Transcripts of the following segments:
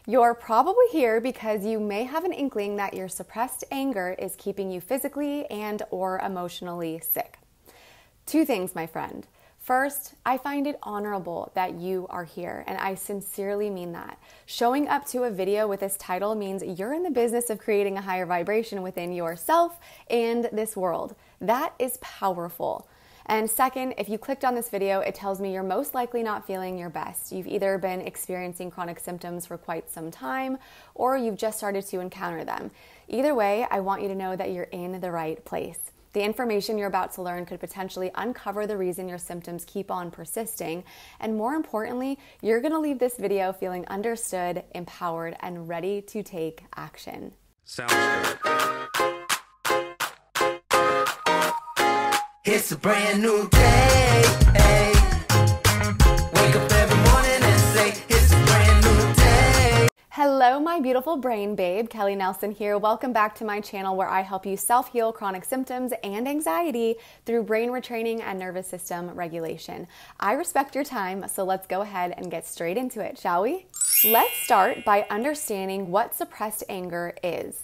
You're probably here because you may have an inkling that your suppressed anger is keeping you physically and or emotionally sick. Two things, my friend. First, I find it honorable that you are here, and I sincerely mean that. Showing up to a video with this title means you're in the business of creating a higher vibration within yourself and this world. That is powerful. And second, if you clicked on this video, it tells me you're most likely not feeling your best. You've either been experiencing chronic symptoms for quite some time, or you've just started to encounter them. Either way, I want you to know that you're in the right place. The information you're about to learn could potentially uncover the reason your symptoms keep on persisting. And more importantly, you're gonna leave this video feeling understood, empowered, and ready to take action. Sounds good. It's a brand new day. Wake up every morning and say, it's a brand new day. Hello, my beautiful brain babe. Kelly Nelson here. Welcome back to my channel where I help you self-heal chronic symptoms and anxiety through brain retraining and nervous system regulation. I respect your time, so let's go ahead and get straight into it, shall we? Let's start by understanding what suppressed anger is.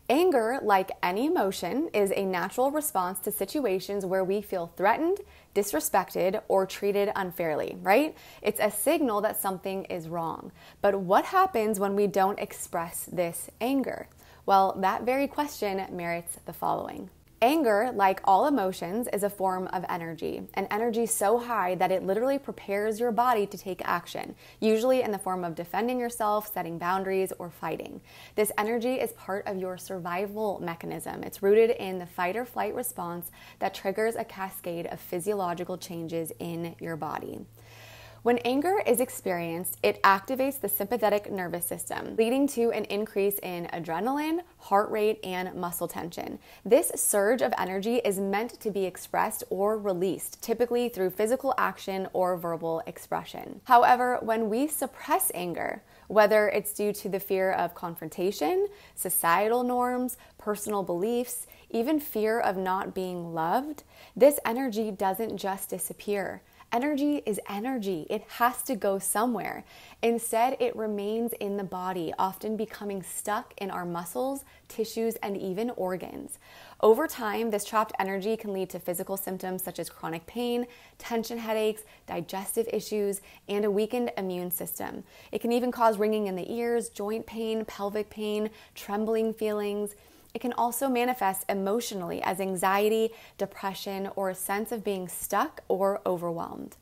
Anger, like any emotion, is a natural response to situations where we feel threatened, disrespected, or treated unfairly, right? It's a signal that something is wrong. But what happens when we don't express this anger? Well, that very question merits the following. Anger, like all emotions, is a form of energy, an energy so high that it literally prepares your body to take action, usually in the form of defending yourself, setting boundaries, or fighting. This energy is part of your survival mechanism. It's rooted in the fight or flight response that triggers a cascade of physiological changes in your body. When anger is experienced, it activates the sympathetic nervous system, leading to an increase in adrenaline, heart rate, and muscle tension. This surge of energy is meant to be expressed or released, typically through physical action or verbal expression. However, when we suppress anger, whether it's due to the fear of confrontation, societal norms, personal beliefs, even fear of not being loved, this energy doesn't just disappear. Energy is energy. It has to go somewhere. Instead, it remains in the body, often becoming stuck in our muscles, tissues, and even organs. Over time, this trapped energy can lead to physical symptoms such as chronic pain, tension headaches, digestive issues, and a weakened immune system. It can even cause ringing in the ears, joint pain, pelvic pain, trembling feelings. It can also manifest emotionally as anxiety, depression, or a sense of being stuck or overwhelmed.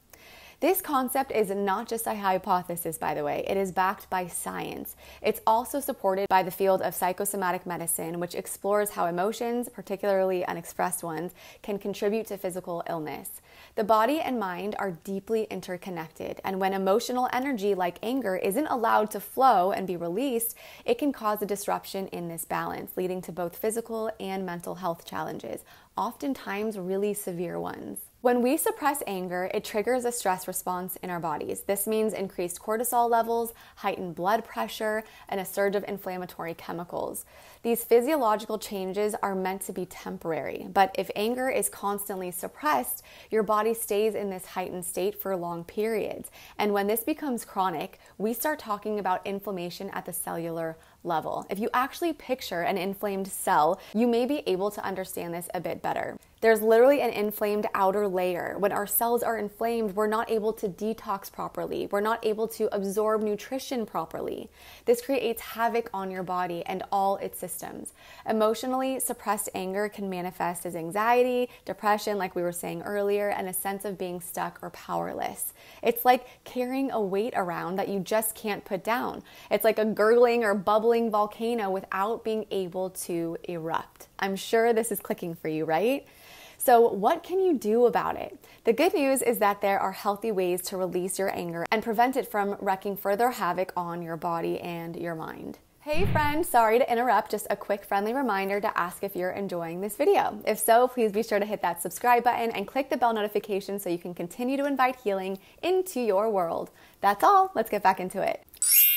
This concept is not just a hypothesis, by the way. It is backed by science. It's also supported by the field of psychosomatic medicine, which explores how emotions, particularly unexpressed ones, can contribute to physical illness. The body and mind are deeply interconnected, and when emotional energy like anger isn't allowed to flow and be released, it can cause a disruption in this balance, leading to both physical and mental health challenges, oftentimes really severe ones. When we suppress anger, it triggers a stress response in our bodies. This means increased cortisol levels, heightened blood pressure, and a surge of inflammatory chemicals. These physiological changes are meant to be temporary, but if anger is constantly suppressed, your body stays in this heightened state for long periods. And when this becomes chronic, we start talking about inflammation at the cellular level. If you actually picture an inflamed cell, you may be able to understand this a bit better. There's literally an inflamed outer layer. When our cells are inflamed, we're not able to detox properly. We're not able to absorb nutrition properly. This creates havoc on your body and all its systems. Emotionally, suppressed anger can manifest as anxiety, depression, like we were saying earlier, and a sense of being stuck or powerless. It's like carrying a weight around that you just can't put down. It's like a gurgling or bubbling volcano without being able to erupt. I'm sure this is clicking for you, right? So what can you do about it? The good news is that there are healthy ways to release your anger and prevent it from wreaking further havoc on your body and your mind. Hey friend, sorry to interrupt, just a quick friendly reminder to ask if you're enjoying this video. If so, please be sure to hit that subscribe button and click the bell notification so you can continue to invite healing into your world. That's all, let's get back into it.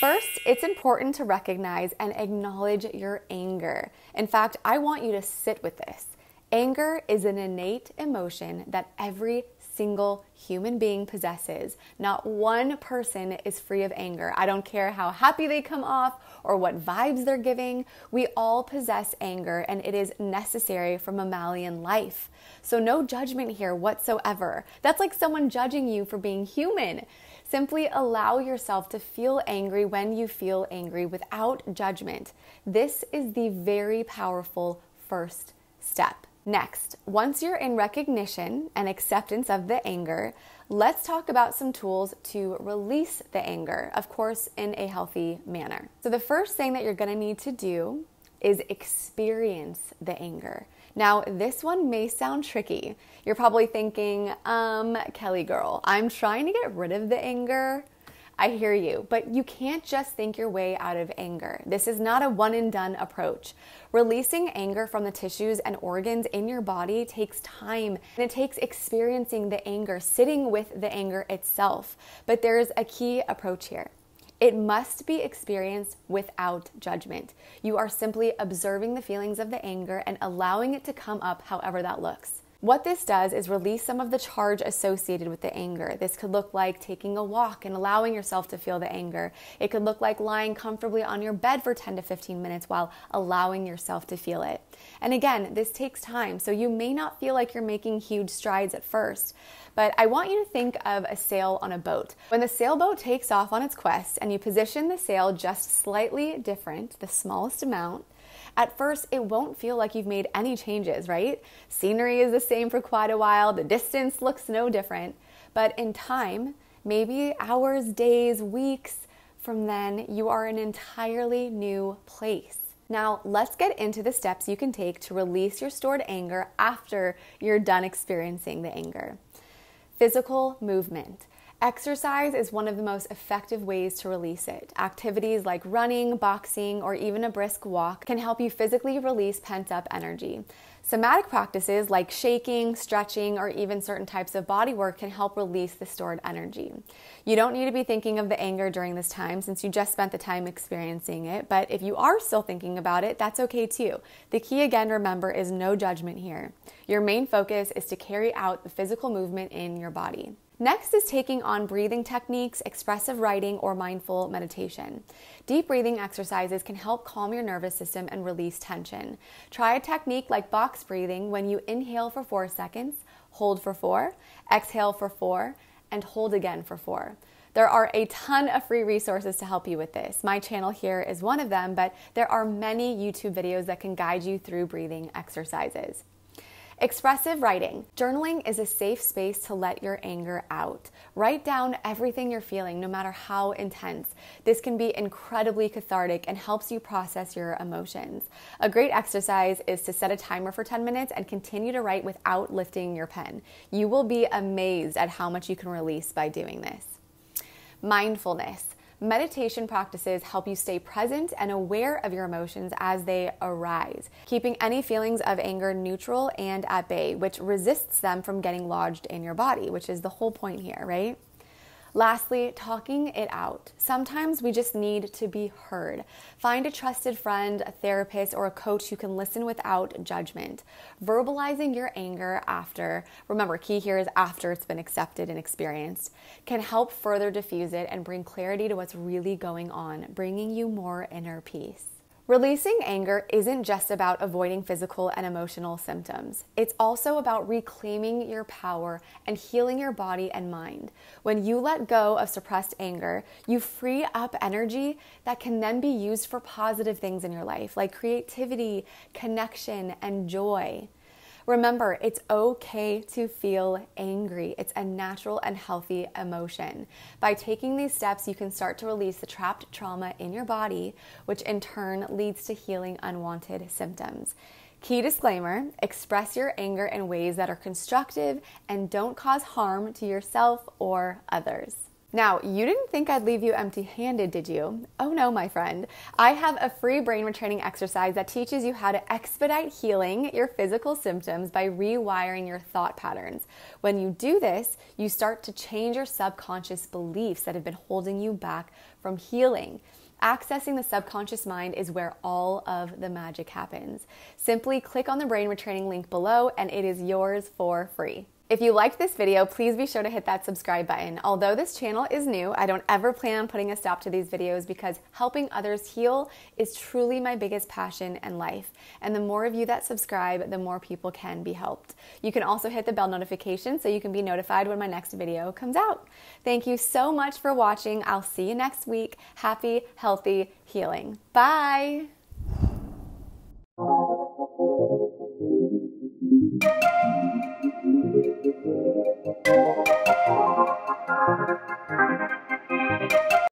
First, it's important to recognize and acknowledge your anger. In fact, I want you to sit with this. Anger is an innate emotion that every single human being possesses. Not one person is free of anger. I don't care how happy they come off or what vibes they're giving. We all possess anger, and it is necessary for mammalian life. So no judgment here whatsoever. That's like someone judging you for being human. Simply allow yourself to feel angry when you feel angry without judgment. This is the very powerful first step. Next, once you're in recognition and acceptance of the anger, let's talk about some tools to release the anger, of course, in a healthy manner. So the first thing that you're going to need to do is experience the anger. Now, this one may sound tricky. You're probably thinking, Kelly girl, I'm trying to get rid of the anger. I hear you, but you can't just think your way out of anger. This is not a one and done approach. Releasing anger from the tissues and organs in your body takes time, and it takes experiencing the anger, sitting with the anger itself. But there's a key approach here. It must be experienced without judgment. You are simply observing the feelings of the anger and allowing it to come up however that looks. What this does is release some of the charge associated with the anger. This could look like taking a walk and allowing yourself to feel the anger. It could look like lying comfortably on your bed for 10 to 15 minutes while allowing yourself to feel it. And again, this takes time, so you may not feel like you're making huge strides at first. But I want you to think of a sail on a boat. When the sailboat takes off on its quest and you position the sail just slightly different, the smallest amount, at first, it won't feel like you've made any changes, right? Scenery is the same for quite a while. The distance looks no different. But in time, maybe hours, days, weeks from then, you are in an entirely new place. Now, let's get into the steps you can take to release your stored anger after you're done experiencing the anger. Physical movement. Exercise is one of the most effective ways to release it. Activities like running, boxing, or even a brisk walk can help you physically release pent-up energy. Somatic practices like shaking, stretching, or even certain types of body work can help release the stored energy. You don't need to be thinking of the anger during this time since you just spent the time experiencing it, but if you are still thinking about it, that's okay too. The key again, remember, is no judgment here. Your main focus is to carry out the physical movement in your body. Next is taking on breathing techniques, expressive writing, or mindful meditation. Deep breathing exercises can help calm your nervous system and release tension. Try a technique like box breathing when you inhale for 4 seconds, hold for 4, exhale for 4, and hold again for 4. There are a ton of free resources to help you with this. My channel here is one of them, but there are many YouTube videos that can guide you through breathing exercises. Expressive writing. Journaling is a safe space to let your anger out. Write down everything you're feeling, no matter how intense. This can be incredibly cathartic and helps you process your emotions. A great exercise is to set a timer for 10 minutes and continue to write without lifting your pen. You will be amazed at how much you can release by doing this. Mindfulness. Meditation practices help you stay present and aware of your emotions as they arise, keeping any feelings of anger neutral and at bay, which resists them from getting lodged in your body, which is the whole point here, right? Lastly, talking it out. Sometimes we just need to be heard. Find a trusted friend, a therapist, or a coach who can listen without judgment. Verbalizing your anger after, remember, key here is after it's been accepted and experienced, can help further diffuse it and bring clarity to what's really going on, bringing you more inner peace. Releasing anger isn't just about avoiding physical and emotional symptoms. It's also about reclaiming your power and healing your body and mind. When you let go of suppressed anger, you free up energy that can then be used for positive things in your life, like creativity, connection, and joy. Remember, it's okay to feel angry. It's a natural and healthy emotion. By taking these steps, you can start to release the trapped trauma in your body, which in turn leads to healing unwanted symptoms. Key disclaimer, express your anger in ways that are constructive and don't cause harm to yourself or others. Now, you didn't think I'd leave you empty-handed, did you? Oh no, my friend. I have a free brain retraining exercise that teaches you how to expedite healing your physical symptoms by rewiring your thought patterns. When you do this, you start to change your subconscious beliefs that have been holding you back from healing. Accessing the subconscious mind is where all of the magic happens. Simply click on the brain retraining link below and it is yours for free. If you liked this video, please be sure to hit that subscribe button. Although this channel is new, I don't ever plan on putting a stop to these videos because helping others heal is truly my biggest passion in life. And the more of you that subscribe, the more people can be helped. You can also hit the bell notification so you can be notified when my next video comes out. Thank you so much for watching. I'll see you next week. Happy, healthy healing. Bye.